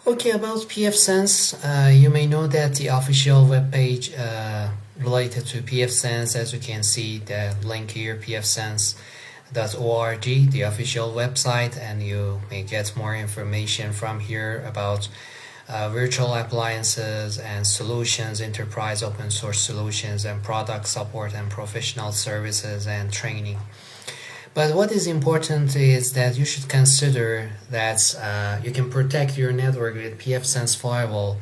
Okay, about pfSense, you may know that the official webpage related to pfSense, as you can see the link here, pfSense.org, the official website, and you may get more information from here about virtual appliances and solutions, enterprise open source solutions, and product support and professional services and training. But what is important is that you should consider that you can protect your network with pfSense firewall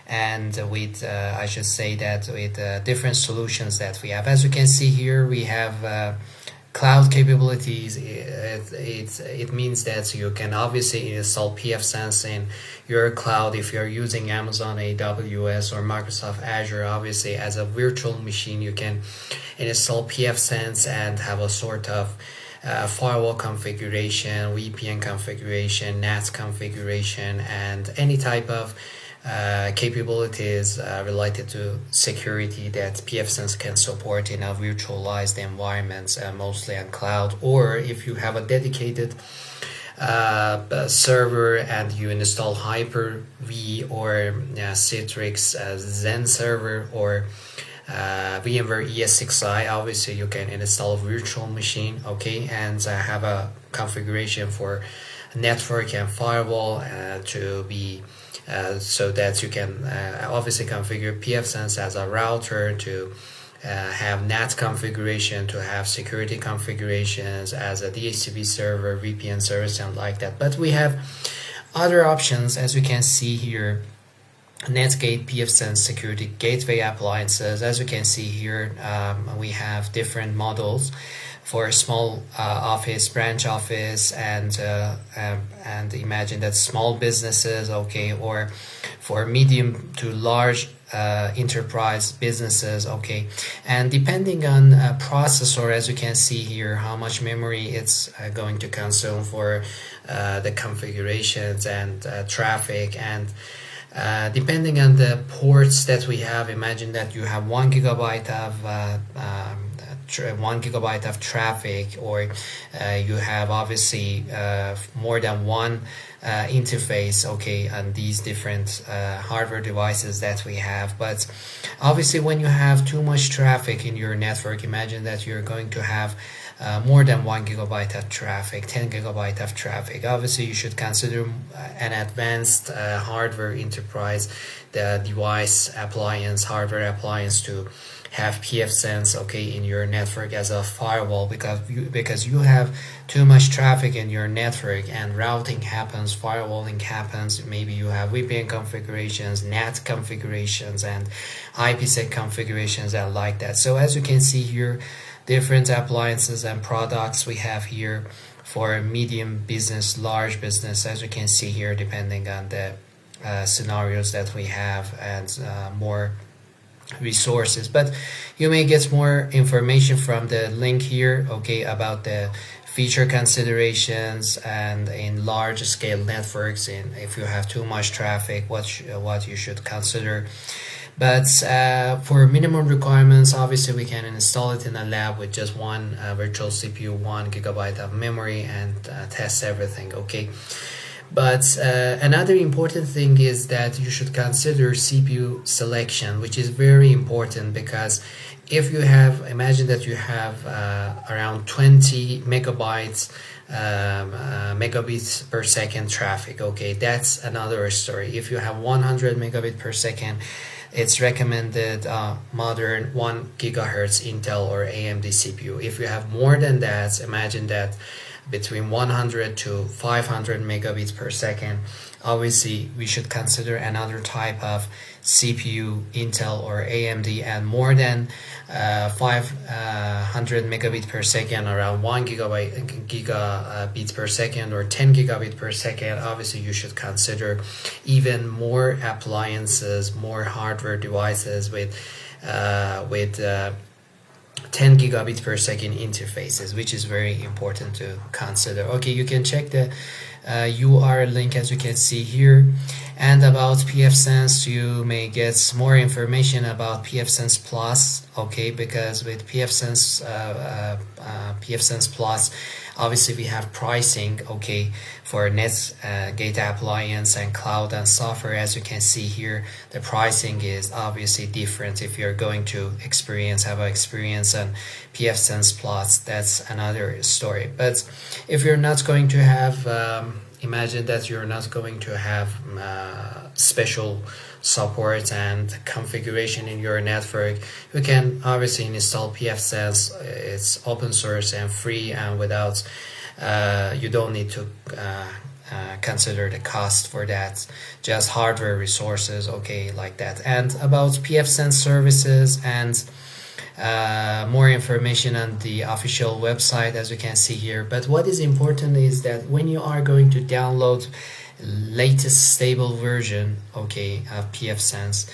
and with, I should say that with different solutions that we have. As you can see here, we have cloud capabilities. It means that you can obviously install pfSense in your cloud if you're using Amazon AWS or Microsoft Azure. Obviously, as a virtual machine, you can install pfSense and have a sort of firewall configuration, VPN configuration, NAT configuration, and any type of capabilities related to security that pfSense can support in a virtualized environments, mostly on cloud. Or if you have a dedicated server and you install Hyper-V or Citrix Zen server or VMware ES6i, obviously you can install a virtual machine, okay, and have a configuration for network and firewall to be so that you can obviously configure pfSense as a router, to have NAT configuration, to have security configurations as a DHCP server, VPN service, and like that. But we have other options, as you can see here. Netgate pfSense security gateway appliances. As you can see here, we have different models for small office, branch office, and imagine that small businesses, okay, or for medium to large enterprise businesses, okay. And depending on processor, as you can see here, how much memory it's going to consume for the configurations and traffic, and depending on the ports that we have, imagine that you have 1 gigabyte of 1 gigabyte of traffic, or you have obviously more than one interface, okay, on these different hardware devices that we have. But obviously when you have too much traffic in your network, imagine that you're going to have more than 1 gigabyte of traffic, 10 gigabyte of traffic. Obviously you should consider an advanced hardware enterprise, the device appliance, hardware appliance, to have pfSense, okay, in your network as a firewall, because you have too much traffic in your network and routing happens, firewalling happens. Maybe you have VPN configurations, NAT configurations, and IPsec configurations, and like that. So as you can see here, different appliances and products we have here for medium business, large business, as you can see here, depending on the scenarios that we have, and more resources. But you may get more information from the link here, okay, about the feature considerations and in large scale networks, and if you have too much traffic, what you should consider. But for minimum requirements, obviously we can install it in a lab with just one virtual CPU, 1 gigabyte of memory, and test everything, okay. But another important thing is that you should consider CPU selection, which is very important, because if you have, imagine that you have around 20 megabits megabits per second traffic, okay, that's another story. If you have 100 megabit per second, it's recommended modern 1 gigahertz Intel or AMD CPU. If you have more than that, imagine that between 100 to 500 megabits per second, obviously we should consider another type of CPU, Intel or AMD. And more than 500 megabit per second, around 1 gigabit per second or 10 gigabit per second, obviously you should consider even more appliances, more hardware devices with 10 gigabit per second interfaces, which is very important to consider. Okay, you can check the URL link as you can see here. And about pfSense, you may get more information about pfSense Plus, okay, because with pfSense Plus, obviously we have pricing, okay, for Gate appliance and cloud and software. As you can see here, the pricing is obviously different. If you're going to have an experience on pfSense Plus, that's another story. But if you're not going to have imagine that you're not going to have special support and configuration in your network, you can obviously install pfSense. It's open source and free, and without you don't need to consider the cost for that, just hardware resources, okay, like that. And about pfSense services and more information on the official website, as you can see here. But what is important is that when you are going to download latest stable version, okay, of pfSense,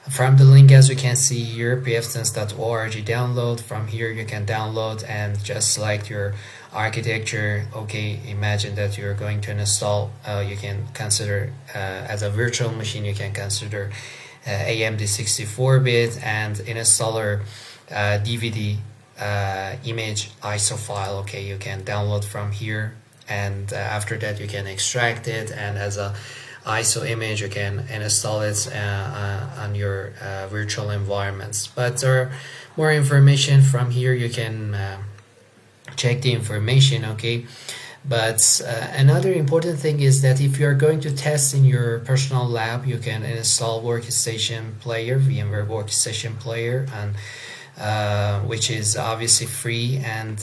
from the link as you can see here, pfSense.org download, from here you can download and just select your architecture, okay. Imagine that you're going to install, you can consider as a virtual machine, you can consider AMD 64-bit and installer DVD image ISO file, okay, you can download from here. And after that you can extract it, and as a ISO image you can install it on your virtual environments. But there are more information from here, you can check the information, okay. But another important thing is that if you're going to test in your personal lab, you can install workstation player, VMware workstation player, and which is obviously free. And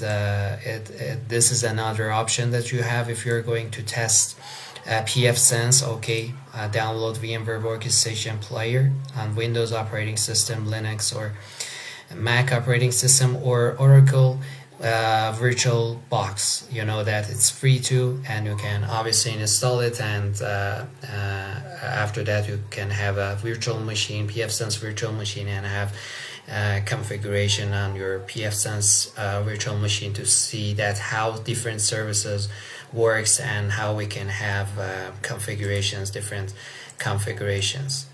this is another option that you have if you're going to test pfSense, okay. Download VMware workstation player on Windows operating system, Linux or Mac operating system, or Oracle virtual box. You know that it's free too, and you can obviously install it, and after that you can have a virtual machine, pfSense virtual machine, and have configuration on your pfSense virtual machine to see that how different services works and how we can have different configurations.